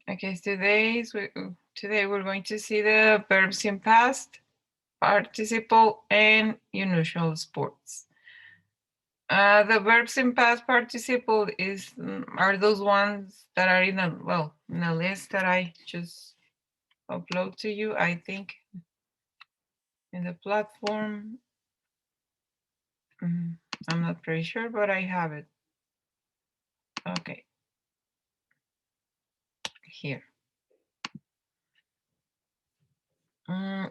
Okay, today we're going to see the verbs in past, participle, and unusual sports. The verbs in past participle are those ones that are in a list that I just upload to you, I think, in the platform. I'm not pretty sure, but I have it. Okay, here.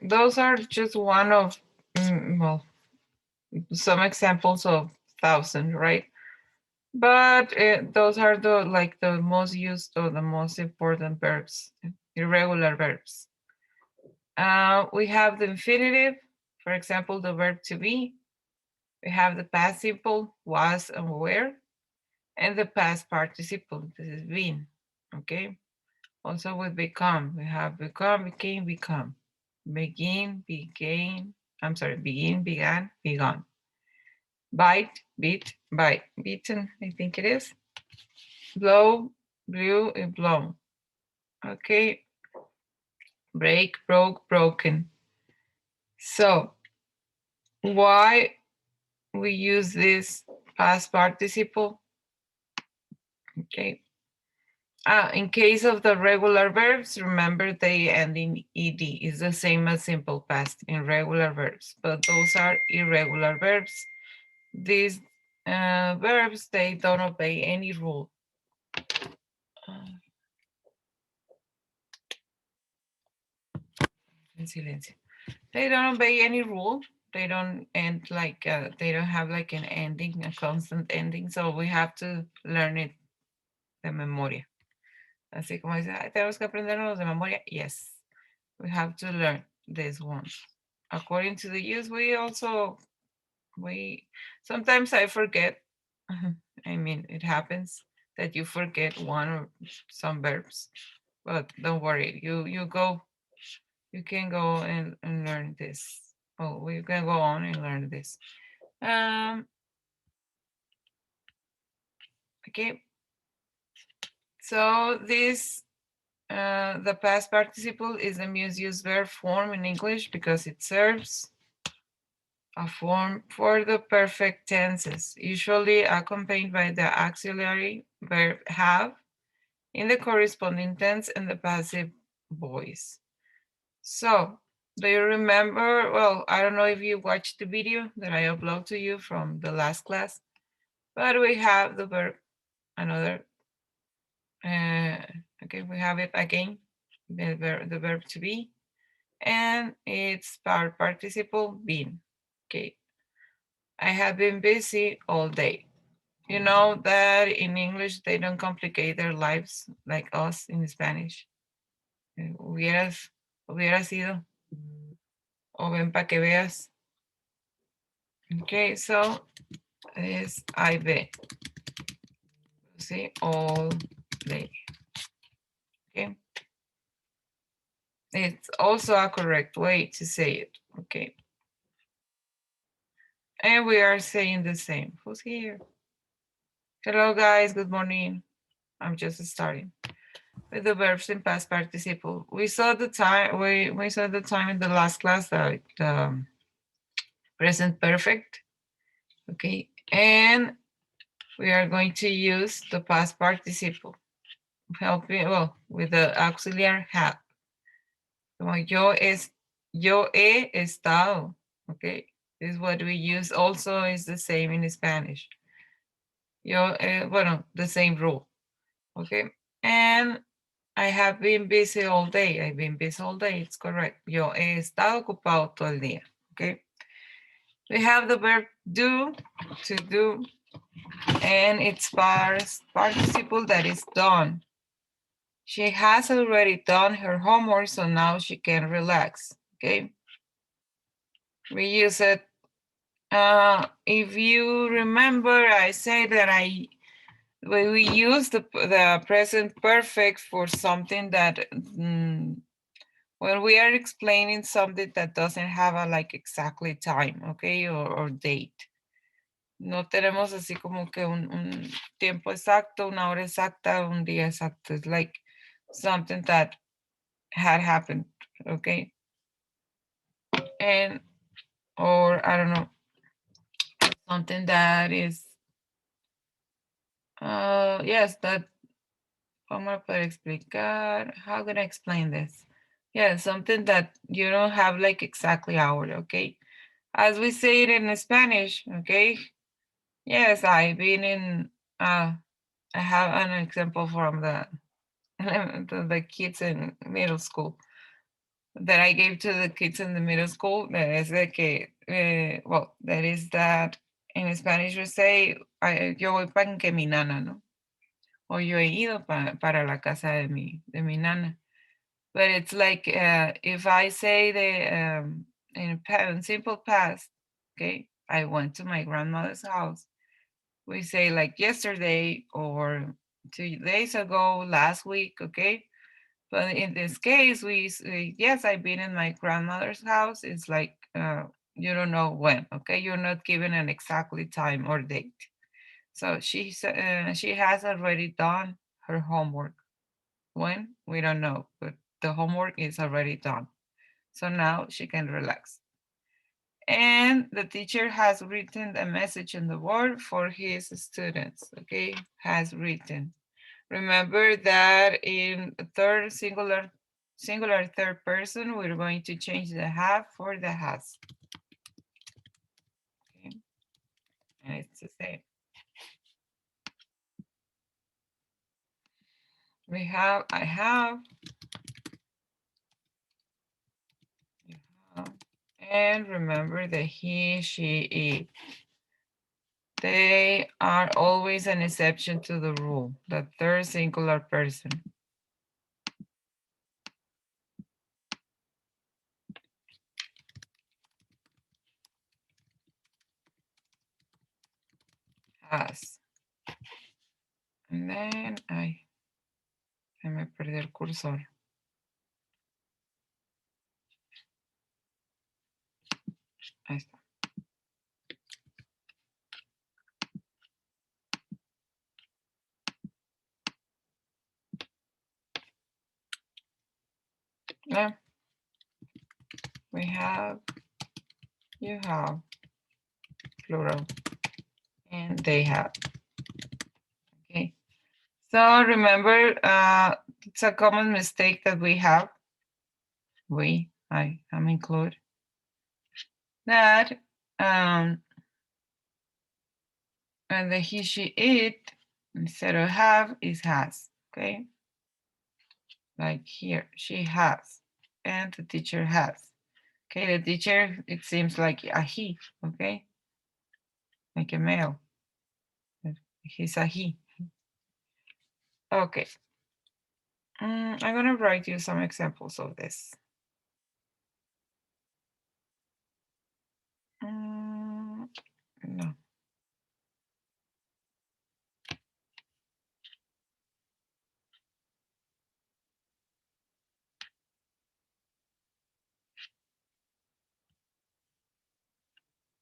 Those are just one of, well, some examples of thousand, right? But those are the most used or the most important verbs, irregular verbs. We have the infinitive, for example, the verb to be. We have the past simple, was and were, and the past participle, this is been. Okay. Also with become, we have become, became, become, begin, began. I'm sorry, begin, began, begun. Bite, beat, bite, beaten, I think it is. Blow, blew, and blown. Okay, break, broke, broken. So why we use this past participle? Okay. In case of the regular verbs, remember they end in ed. It's the same as simple past in regular verbs, but those are irregular verbs. These verbs, they don't obey any rule. En silencio. They don't obey any rule. They don't end they don't have like an ending, a constant ending. So we have to learn it de memoria. Así como dice, tenemos que aprendernos de memoria. Yes, we have to learn this one. According to the use, we sometimes I forget. I mean, it happens that you forget one or some verbs, but don't worry. You can go and learn this. Oh, we can go on and learn this. Okay. So this, the past participle is the most used verb form in English because it serves a form for the perfect tenses, usually accompanied by the auxiliary verb have in the corresponding tense and the passive voice. So, do you remember? Well, I don't know if you watched the video that I upload to you from the last class, but we have the verb, another. Okay, we have it again, the verb to be, and its participle been. Okay, I have been busy all day. You know that in English they don't complicate their lives like us in Spanish. Hubiera sido, o ven para que veas. Okay, so is I be. See, all day. Okay. It's also a correct way to say it. Okay. And we are saying the same. Who's here? Hello, guys. Good morning. I'm just starting with the verbs in past participle. We saw the time. We saw the time in the last class that present perfect. Okay, and we are going to use the past participle, helping with the auxiliary have. Como yo he estado. Okay, this is what we use. Also, is the same in Spanish. The same rule. Okay, and I have been busy all day. I've been busy all day. It's correct. Yo he estado ocupado todo el día. Okay. We have the verb do, to do, and its past participle that is done. She has already done her homework, so now she can relax. Okay. We use it. If you remember, I say that we use the present perfect for something that when we are explaining something that doesn't have a like exactly time, okay, or date. No tenemos así como que un tiempo exacto, una hora exacta, un día exacto. It's like something that had happened, okay? And, or I don't know, something that is, yes, that, ¿cómo puedo explicar? How can I explain this? Yeah, something that you don't have like exactly hour, okay? As we say it in Spanish, okay? Yes, I've been in, I have an example from the, the kids in middle school that I gave to the kids in the middle school. That is de que, well, that is that in Spanish we say, yo voy para que mi nana, ¿no? O yo he ido para la casa de mi nana. But it's like if I say in simple past, okay, I went to my grandmother's house. We say like yesterday or 2 days ago, last week, okay? But in this case, we say, yes, I've been in my grandmother's house. It's like you don't know when, okay? You're not given an exactly time or date. So she has already done her homework. When? We don't know, but the homework is already done. So now she can relax. And the teacher has written a message on the board for his students, okay? Has written. Remember that in third singular third person, we're going to change the have for the has. Okay? And it's the same. We have, I have, you have, and remember that he, she, it. They are always an exception to the rule, the third singular person. Has. And then, se me perdió el cursor. Ahí está. Yeah. We have, you have, plural, and they have. Okay. So remember, it's a common mistake that we have. I am included. That, and the he, she, it, instead of have, is has. Okay. Like here, she has, and the teacher has. Okay, the teacher, it seems like a he, okay? Like a male. He's a he. Okay. I'm gonna write you some examples of this. No.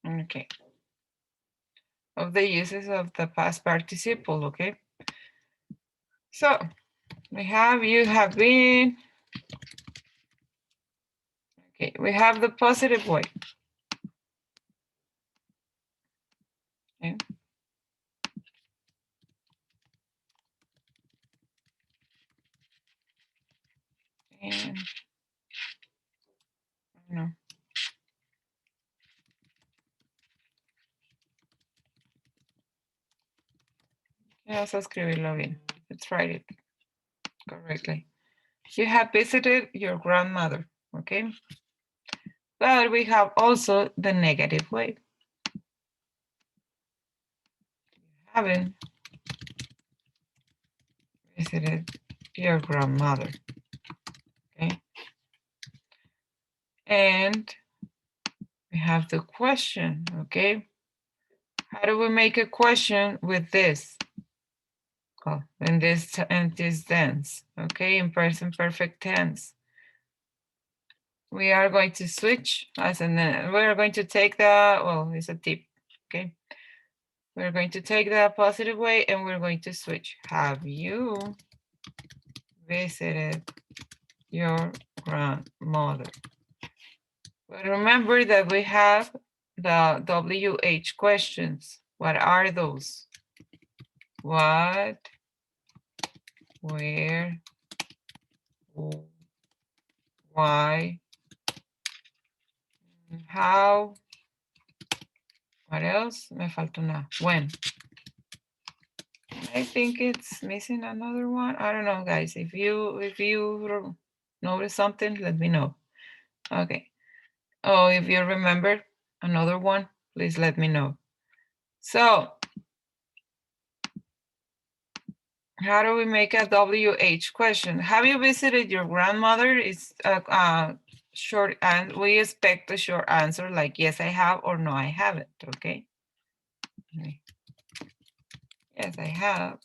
Okay. Of the uses of the past participle, okay? So we have, you have been. Okay, we have the positive way. Okay. And no. Vamos a escribirlo bien. Let's write it correctly. You have visited your grandmother, okay? But we have also the negative way. You haven't visited your grandmother, okay? And we have the question, okay? How do we make a question with this? Oh, in this tense, okay? In present perfect tense. We are going to switch as in we're going to take the, well, it's a tip, okay? We're going to take the positive way and we're going to switch. Have you visited your grandmother? But remember that we have the WH questions. What are those? What, where, who, why, how, what else? Me falta una. When. I think it's missing another one. I don't know, guys. If you notice something, let me know. Okay. Oh, if you remember another one, please let me know. So, how do we make a WH question? Have you visited your grandmother? Is short, and we expect a short answer like yes, I have, or no, I haven't. Okay. Yes, I have,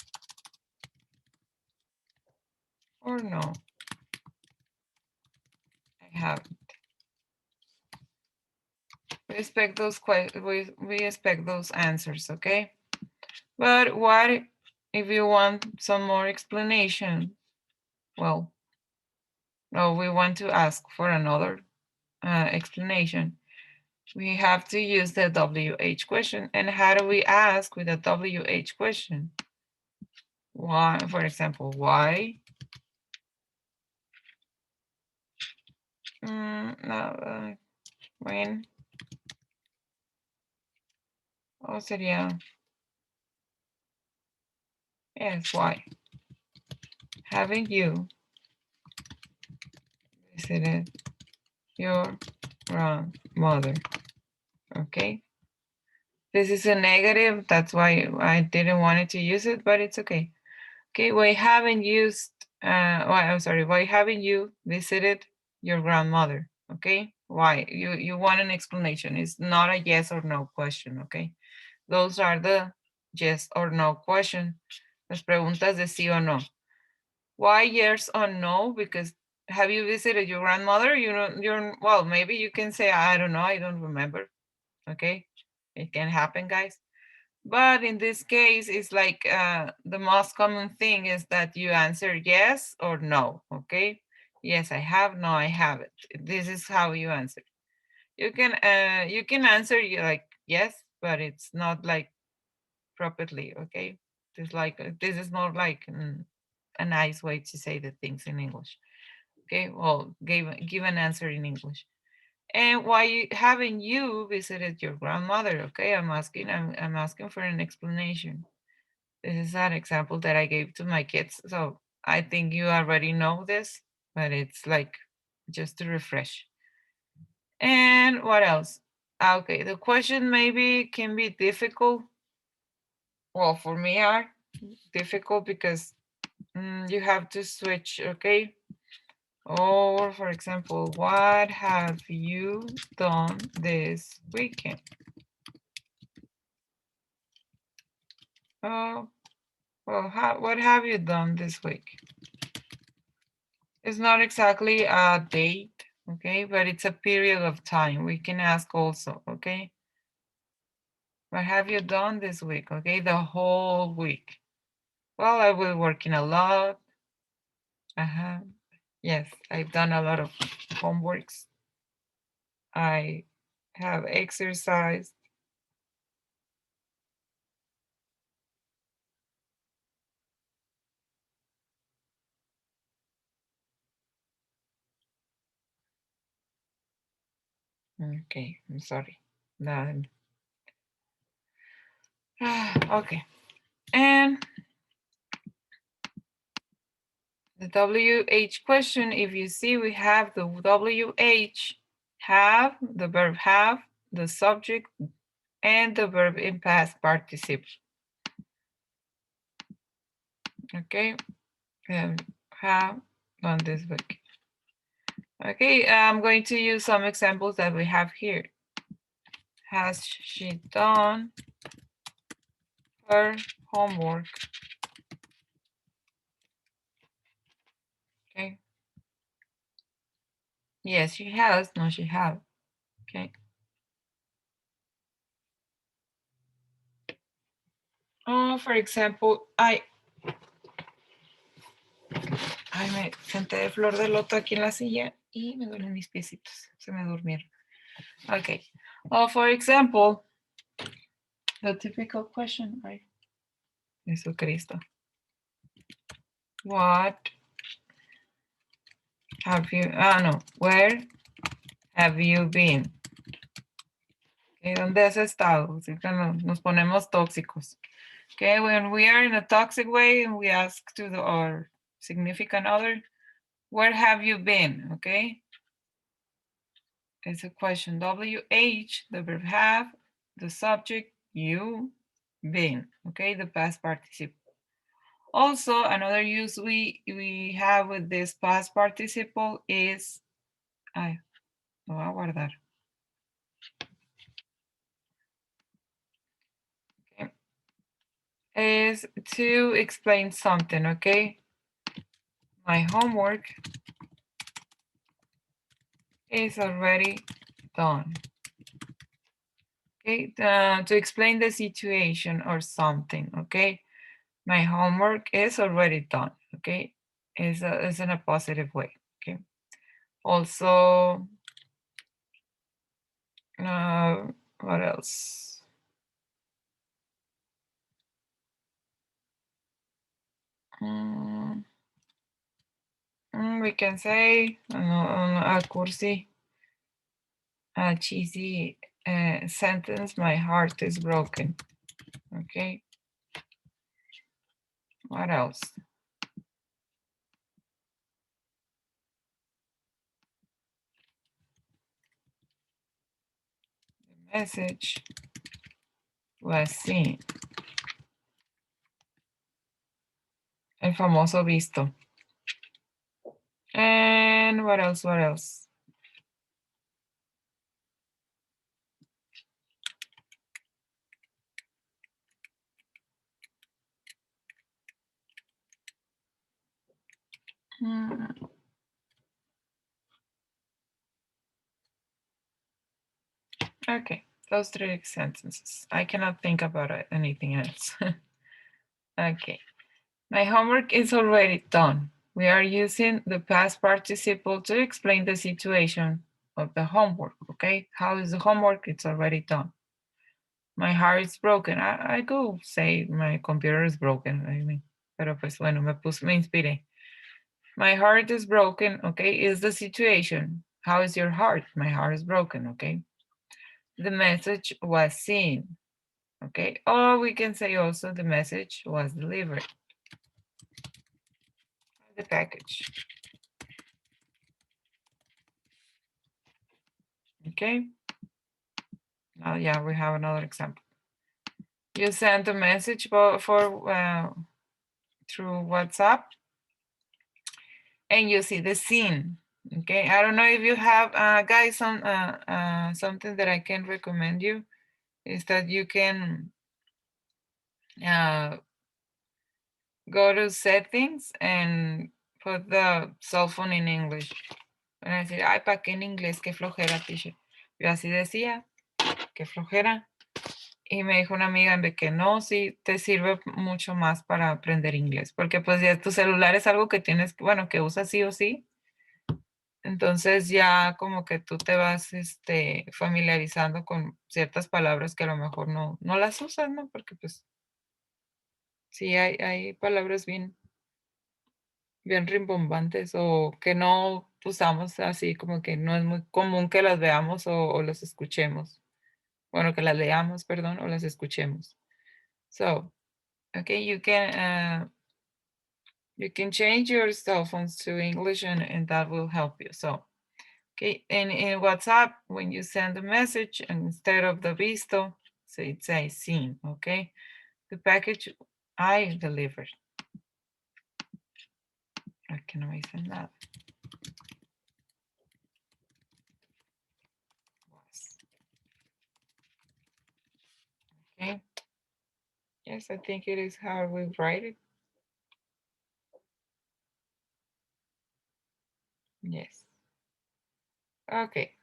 or no, I haven't. We expect those we expect those answers. Okay. But what if you want some more explanation? Well, no, we want to ask for another explanation. We have to use the WH question. And how do we ask with a WH question? Why, for example, why? No, when? O sería, yes, why? Haven't you visited your grandmother? Okay. This is a negative. That's why I didn't want to use it, but it's okay. Okay, why haven't used, I'm sorry, why haven't you visited your grandmother? Okay, why? You want an explanation. It's not a yes or no question, okay? Those are the yes or no question. Las preguntas de sí o no. Why yes or no? Because have you visited your grandmother? Well, maybe you can say, I don't know, I don't remember. Okay, it can happen, guys. But in this case, it's like the most common thing is that you answer yes or no, okay? Yes, I have, no, I haven't. This is how you answer. You can answer like yes, but it's not like properly, okay? It's like this is more like a nice way to say the things in English. Okay, well, give an answer in English. And why haven't you visited your grandmother? Okay, I'm asking for an explanation. This is an example that I gave to my kids. So I think you already know this, but it's like just to refresh. And what else? Okay, the question maybe can be difficult. Well, for me are difficult because you have to switch, okay? Or for example, what have you done this weekend? Oh, well, what have you done this week? It's not exactly a date, okay, but it's a period of time. We can ask also, okay? What have you done this week, okay? The whole week. Well, I was working a lot. Yes, I've done a lot of homeworks. I have exercised. Okay, I'm sorry. Then, okay. And the WH question, if you see, we have the WH, have, the verb have, the subject, and the verb in past participle. Okay, have done this week. Okay, I'm going to use some examples that we have here. Has she done her homework? Okay. Yes, she has. No, she have. Okay. Oh, for example, I Ay, me senté de flor de loto aquí en la silla y me duelen mis piecitos. Se me durmieron. Okay. Well, for example, the typical question, right? Jesucristo. What have you, no, where have you been? Okay, ¿dónde has estado? Así que nos ponemos tóxicos. Okay, when we are in a toxic way and we ask to our significant other, where have you been? Okay, it's a question. WH, the verb have, the subject, you, been. Okay, the past participle. Also, another use we have with this past participle is, ay, lo voy a guardar. Okay. Is to explain something, okay? My homework is already done. Okay, to explain the situation or something, okay? My homework is already done, okay? Is in a positive way, okay? Also, what else? We can say a cursi, a cheesy sentence, my heart is broken, okay? What else? The message was seen. El famoso visto. And what else? What else? Okay, those three sentences. I cannot think about anything else. Okay, my homework is already done. We are using the past participle to explain the situation of the homework, okay? How is the homework? It's already done. My heart is broken. I go say my computer is broken. I mean, pero pues bueno, me inspiré. My heart is broken, okay? Is the situation. How is your heart? My heart is broken, okay? The message was seen, okay? Or we can say also the message was delivered. The package. Okay. Now, yeah, we have another example. You send a message for through WhatsApp and you see the scene. Okay, I don't know if you have, guys, something that I can recommend you is that you can go to settings and put the cell phone in English. Van a decir, ay, ¿para qué en inglés? Qué flojera, teacher. Yo así decía, qué flojera. Y me dijo una amiga de que no, sí, te sirve mucho más para aprender inglés, porque pues ya tu celular es algo que tienes, bueno, que usas sí o sí. Entonces ya como que tú te vas familiarizando con ciertas palabras que a lo mejor no las usas, ¿no? Porque pues sí hay palabras bien rimbombantes o que no usamos así, como que no es muy común que las veamos o las escuchemos. Bueno, que las leamos, perdón, o las escuchemos. So, okay, you can change your cell phones to English and that will help you. So, okay, and in WhatsApp, when you send a message, instead of the visto, so it says seen, okay? The package I delivered. Aquí no me dice nada. Okay. Yes, I think it is how we write it. Yes. Okay.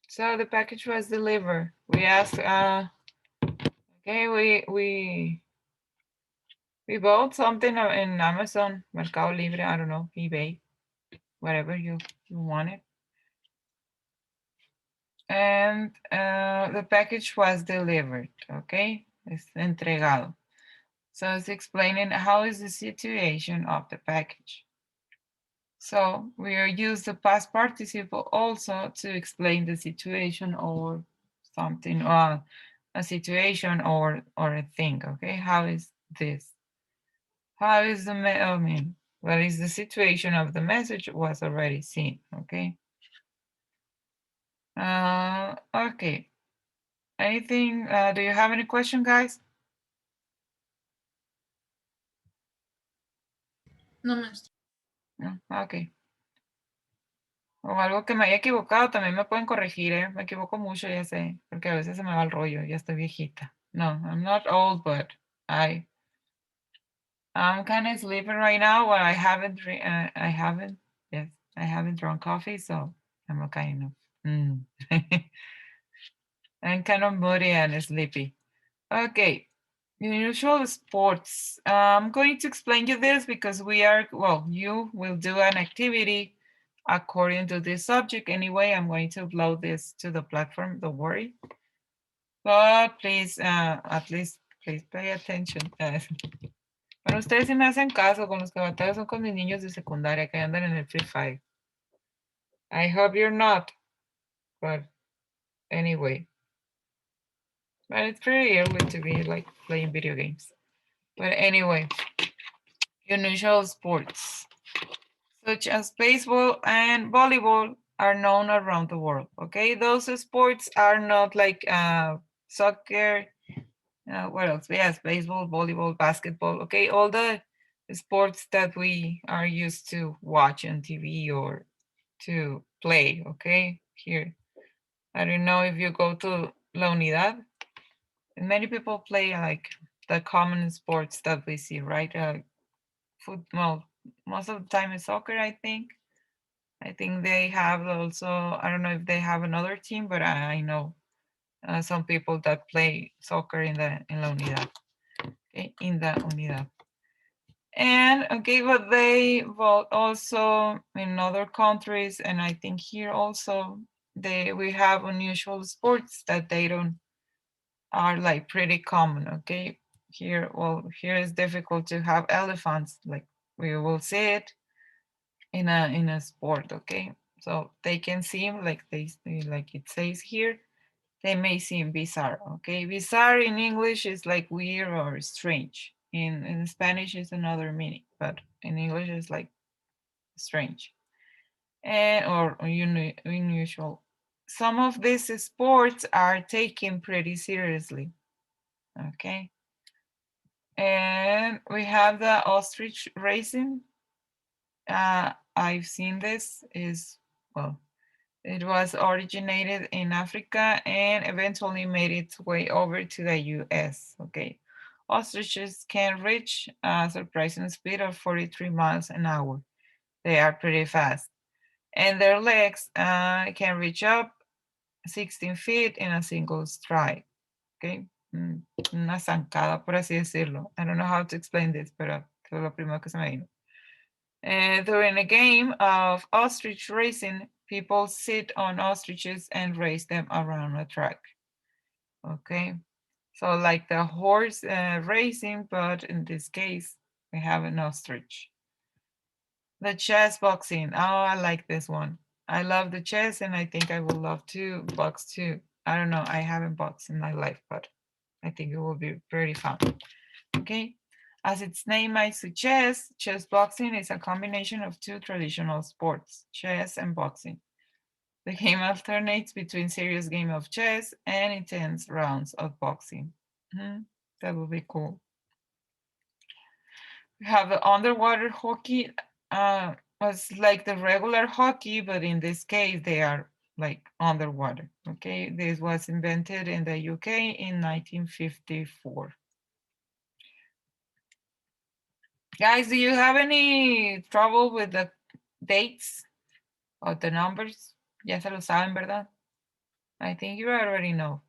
So the package was delivered. We asked, okay, we We bought something in Amazon, Mercado Libre, I don't know, eBay, whatever you wanted. And the package was delivered, okay? Es entregado. So it's explaining how is the situation of the package. So we use the past participle also to explain the situation or something, or a situation or a thing, okay? How is this? How is the, I mean, what is the situation of the message was already seen, okay? Okay. Anything, do you have any question, guys? No, maestra. No, okay. O algo que me haya equivocado, también me pueden corregir, ¿eh? Me equivoco mucho, ya sé, porque a veces se me va el rollo, ya estoy viejita. No, I'm not old, but I'm kind of sleeping right now. Well, yes, I haven't drunk coffee, so I'm kind of, I'm kind of moody and sleepy. Okay, unusual sports. I'm going to explain you this because you will do an activity according to this subject. Anyway, I'm going to upload this to the platform, don't worry. But please, at least, please pay attention. Bueno, ustedes sí me hacen caso, con los que batallo son con mis niños de secundaria que andan en el Free Fire. I hope you're not, but anyway. But it's pretty early to be like playing video games. But anyway, unusual sports, such as baseball and volleyball, are known around the world. Okay, those sports are not like soccer. What else? Yes, baseball, volleyball, basketball. Okay, all the sports that we are used to watch on TV or to play. Okay, here. I don't know if you go to La Unidad. Many people play like the common sports that we see, right? Football. Most of the time is soccer, I think. I think they have also, I don't know if they have another team, but I know some people that play soccer in La Unidad. Okay, in the Unidad. And okay, but they vote also in other countries, and I think here also we have unusual sports that they don't are like pretty common. Okay, here is difficult to have elephants. Like we will see it in a sport. Okay, so they can seem like like it says here, they may seem bizarre. Okay, bizarre in English is like weird or strange. In Spanish is another meaning, but in English is like strange and or unusual. Some of these sports are taken pretty seriously. Okay, and we have the ostrich racing. I've seen this is well, it was originated in Africa and eventually made its way over to the US. Okay. Ostriches can reach a surprising speed of 43 miles an hour. They are pretty fast. And their legs can reach up 16 feet in a single stride. Okay. Una zancada, por así decirlo. I don't know how to explain this, pero fue lo primero que se me vino. During a game of ostrich racing, people sit on ostriches and race them around a track. Okay, so like the horse racing, but in this case, we have an ostrich. The chess boxing. Oh, I like this one. I love the chess, and I think I would love to box too. I don't know. I haven't boxed in my life, but I think it will be pretty fun. Okay. As its name might suggest, chess boxing is a combination of two traditional sports, chess and boxing. The game alternates between serious game of chess and intense rounds of boxing. That would be cool. We have the underwater hockey. Was like the regular hockey, but in this case, they are like underwater. Okay, this was invented in the UK in 1954. Guys, do you have any trouble with the dates or the numbers? Ya se lo saben, ¿verdad? I think you already know.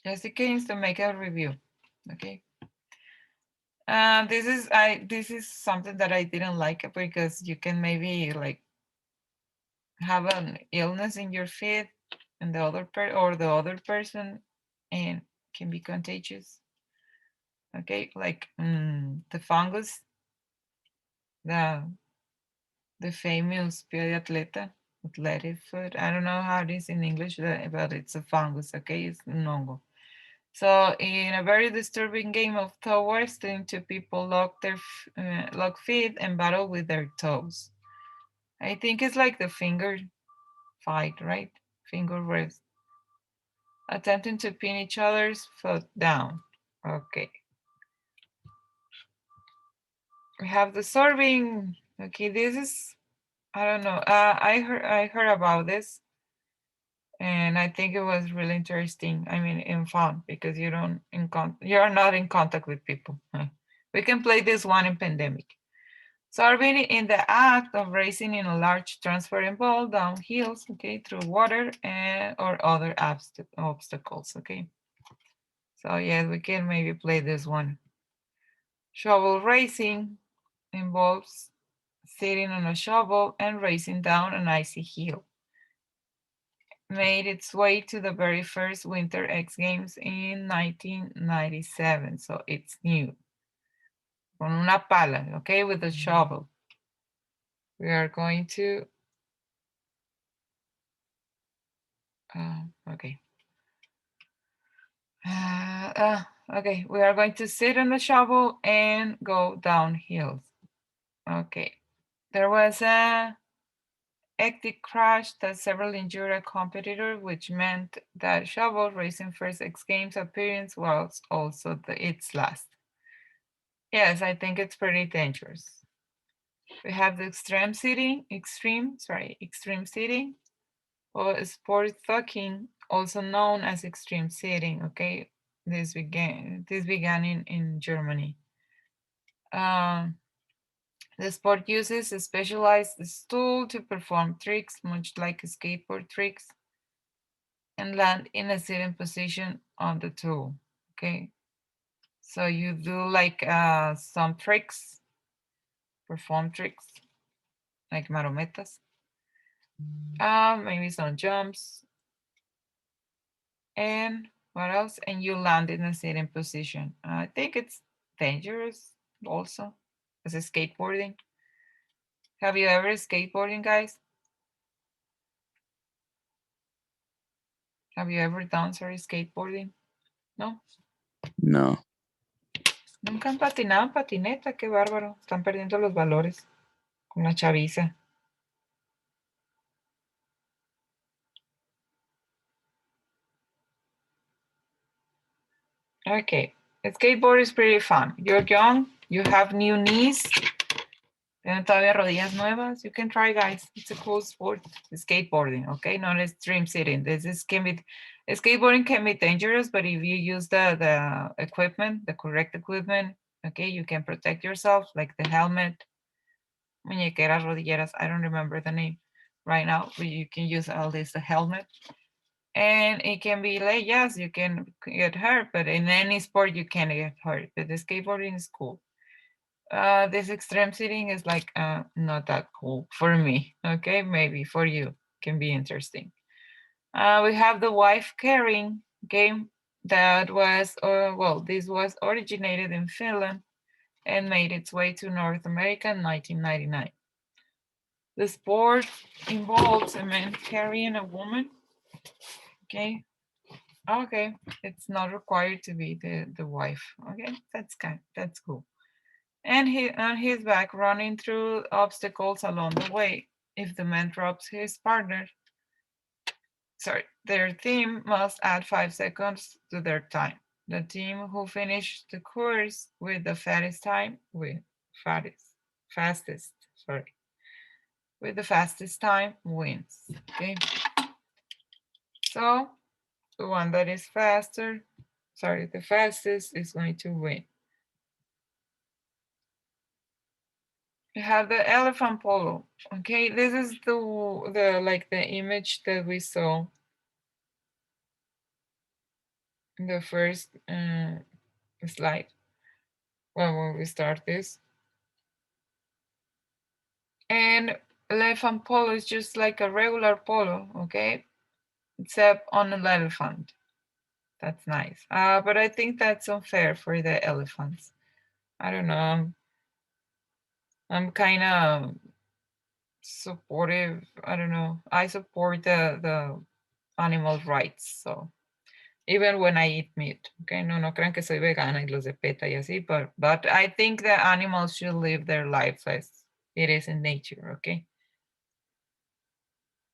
Jessica to make a review. Okay. This is something that I didn't like because you can maybe like have an illness in your feet and the other person and can be contagious. Okay, like the fungus, the the famous pie atleta, athletic foot. I don't know how it is in English, but it's a fungus. Okay, it's an hongo. So, in a very disturbing game of toe wrestling, two people lock feet and battle with their toes. I think it's like the finger fight, right? Finger rest, attempting to pin each other's foot down. Okay, we have the sorbing. Okay, this is I don't know. I heard about this, and I think it was really interesting. I mean, and fun because you are not in contact with people. We can play this one in pandemic. Sorbing in the act of racing in a large transparent ball down hills, okay, through water or other obstacles, okay. So yes, we can maybe play this one. Shovel racing involves sitting on a shovel and racing down an icy hill. Made its way to the very first Winter X Games in 1997, so it's new. Con una pala, okay, with a shovel. We are going to, okay. Okay, we are going to sit on the shovel and go down hills. Okay, there was a hectic crash that several injured a competitor, which meant that shovel racing first X Games appearance was also its last. Yes, I think it's pretty dangerous. We have the extreme sitting, or sport thucking, also known as extreme sitting. Okay, this began in Germany. Um, the sport uses a specialized stool to perform tricks, much like skateboard tricks, and land in a sitting position on the tool. Okay, so you do like some tricks, perform tricks like marometas, maybe some jumps, and what else? And you land in a sitting position. I think it's dangerous also as a skateboarding. Have you ever skateboarding, guys? Have you ever done skateboarding? No. No. Nunca han patinado en patineta, qué bárbaro. Están perdiendo los valores con la chaviza. Okay, skateboard is pretty fun. You're young, you have new knees, tienen todavía rodillas nuevas. You can try, guys. It's a cool sport. Skateboarding, okay? Not extreme sitting. Skateboarding can be dangerous, but if you use the equipment, the correct equipment, okay, you can protect yourself, like the helmet, muñequeras, rodilleras. I don't remember the name right now, but you can use at least a helmet. And it can be like, yes, you can get hurt, but in any sport you can get hurt. But the skateboarding is cool. This extreme sitting is like not that cool for me. Okay, maybe for you can be interesting. We have the wife carrying game that was this was originated in Finland and made its way to North America in 1999. The sport involves a man carrying a woman. Okay, it's not required to be the wife. Okay, that's cool. And he on his back running through obstacles along the way. If the man drops his partner, their team must add 5 seconds to their time. The team who finish the course with the fattest time fastest, with the fastest time wins. Okay, so the one that is the fastest is going to win. You have the elephant polo. Okay, this is the image that we saw the first slide when we start this. And elephant polo is just like a regular polo, okay? Except on an elephant. That's nice. But I think that's unfair for the elephants. I don't know. I'm kind of supportive. I don't know. I support the animal rights. So even when I eat meat, okay, no crean que soy vegana y los de PETA y así, but I think the animals should live their lives as it is in nature, okay.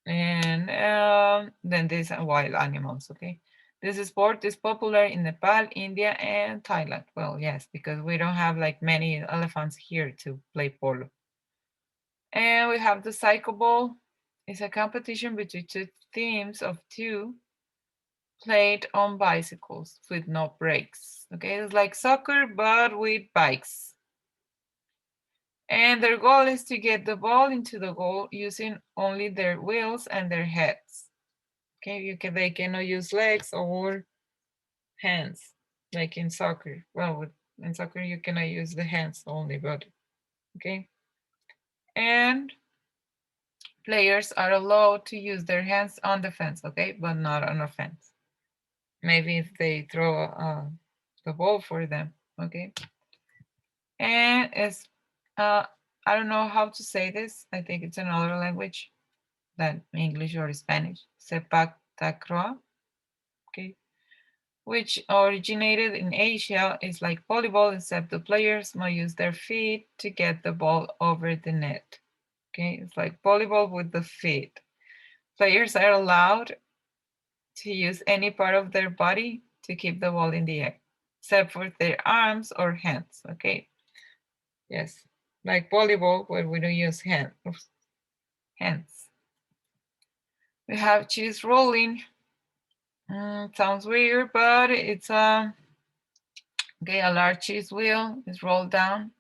And then these are wild animals, okay. This sport is popular in Nepal, India, and Thailand. Well, yes, because we don't have like many elephants here to play polo. And we have the cycle ball. It's a competition between two teams of two played on bicycles with no brakes. Okay, it's like soccer but with bikes. And their goal is to get the ball into the goal using only their wheels and their heads. Okay, they cannot use legs or hands like in soccer. Well, in soccer you cannot use the hands only, but okay. And players are allowed to use their hands on defense, okay, but not on offense. Maybe if they throw the ball for them, okay. And it's I don't know how to say this. I think it's another language than English or Spanish. Sepak takraw, okay, which originated in Asia. Is like volleyball, except the players must use their feet to get the ball over the net. Okay, it's like volleyball with the feet. Players are allowed to use any part of their body to keep the ball in the air, except for their arms or hands. Okay, yes, like volleyball where we don't use hands. We have cheese rolling. Sounds weird, but it's okay. A large cheese wheel is rolled down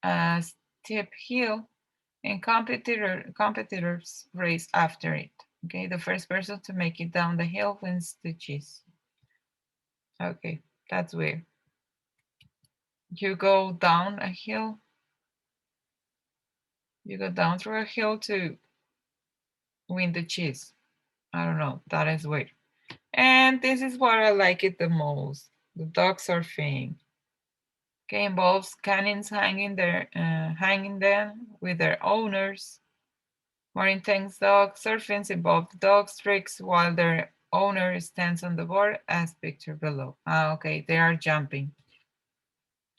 a steep hill, and competitors race after it. Okay, the first person to make it down the hill wins the cheese. Okay, that's weird. You go down a hill. You go down through a hill to win the cheese. I don't know. That is weird. And this is what I like it the most. The dog surfing. Okay, involves canines hanging them with their owners. More intense dog surfings involve dogs tricks while their owner stands on the board as pictured below. Okay, they are jumping.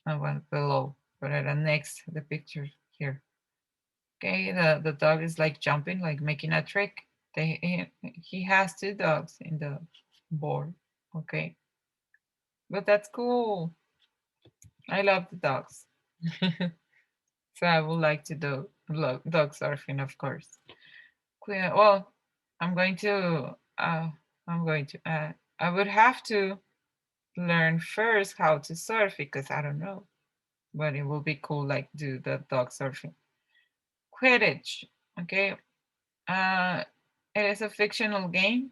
I went below, but at the next the picture here. Okay, the dog is like jumping, like making a trick. He has two dogs in the board. Okay, but that's cool. I love the dogs. So I would like to do dog surfing, of course. Well, I'm going to. I would have to learn first how to surf because I don't know, but it will be cool, like do the dog surfing. Quidditch. Okay. Uh, it is a fictional game.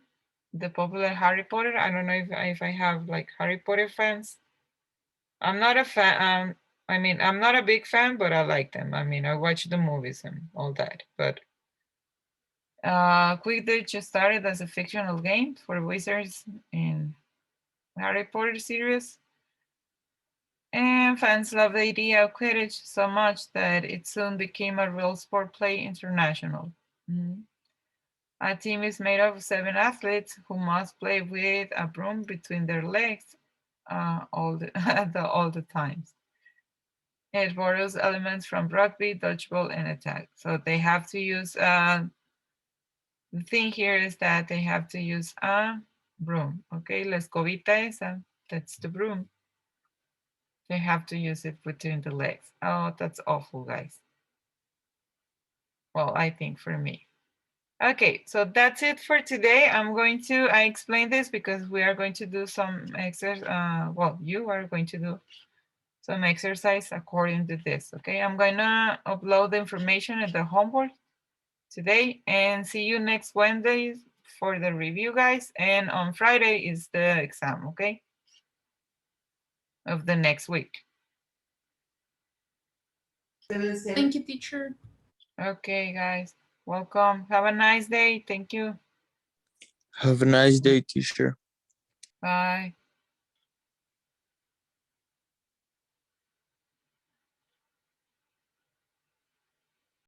The popular Harry Potter. I don't know if I have like Harry Potter fans. I'm not a fan. I mean, I'm not a big fan, but I like them. I mean, I watch the movies and all that. But Quidditch started as a fictional game for wizards in Harry Potter series, and fans loved the idea of Quidditch so much that it soon became a real sport play international. Mhm. A team is made of 7 athletes who must play with a broom between their legs all all the times. It borrows elements from rugby, dodgeball, and attack. So they have to use. The thing here is that they have to use a broom. Okay, la escobita esa. That's the broom. They have to use it between the legs. Oh, that's awful, guys. Well, I think for me. Okay, so that's it for today. I explained this because we are going to do some exercise. Well, you are going to do some exercise according to this. Okay, I'm going to upload the information at the homework today and see you next Wednesday for the review, guys. And on Friday is the exam. Okay. of the next week. Thank you, teacher. Okay, guys, welcome. Have a nice day. Thank you. Have a nice day, teacher. Bye.